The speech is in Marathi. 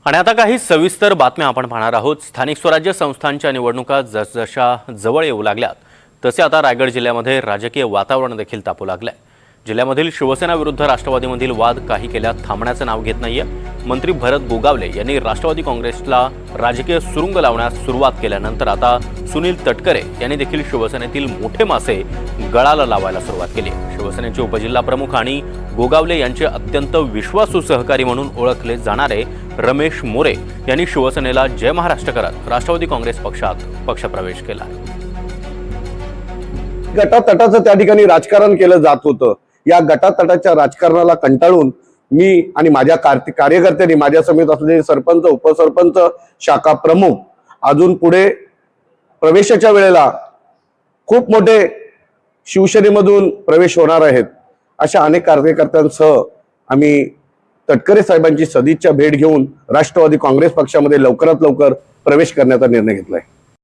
आणि आता काही सविस्तर बातम्या आपण पाहणार आहोत। स्थानिक स्वराज्य संस्थांच्या निवडणुका जसजशा जवळ येऊ लागल्यात तसे आता रायगड जिल्ह्यामध्ये राजकीय वातावरण देखील तापू लागलंय। जिल्ह्यामधील शिवसेना विरुद्ध राष्ट्रवादीमधील वाद काही केल्यात थांबण्याचं नाव घेत नाहीये। मंत्री भरत गोगावले यांनी राष्ट्रवादी काँग्रेसला राजकीय सुरुंग लावण्यास सुरुवात केल्यानंतर आता सुनील तटकरे यांनी देखील शिवसेनेतील मोठे मासे गळाला लावायला सुरुवात केली आहे। शिवसेनेचे उपजिल्हा प्रमुख आणि गोगावले यांचे अत्यंत विश्वासू सहकारी म्हणून ओळखले जाणारे रमेश मोरे यांनी शिवसेनेला जय महाराष्ट्र करत राष्ट्रवादी काँग्रेस पक्षात पक्षप्रवेश केला। गटातटाचं त्या ठिकाणी राजकारण केलं जात होतं। या गटातटाच्या राजकारणाला कंटाळून मी आणि माझ्या कार्यकर्त्यांनी माझ्या समेत असलेले सरपंच, उपसरपंच, शाखा प्रमुख अजून पुढे प्रवेशाच्या वेळेला खूप मोठे शिवसेनेमधून प्रवेश होणार आहेत अशा अनेक कार्यकर्त्यांसह आम्ही तटकरे साहेबांची सदिच्छा भेट घेऊन राष्ट्रवादी काँग्रेस पक्षामध्ये लवकरात लवकर प्रवेश करण्याचा निर्णय घेतलाय।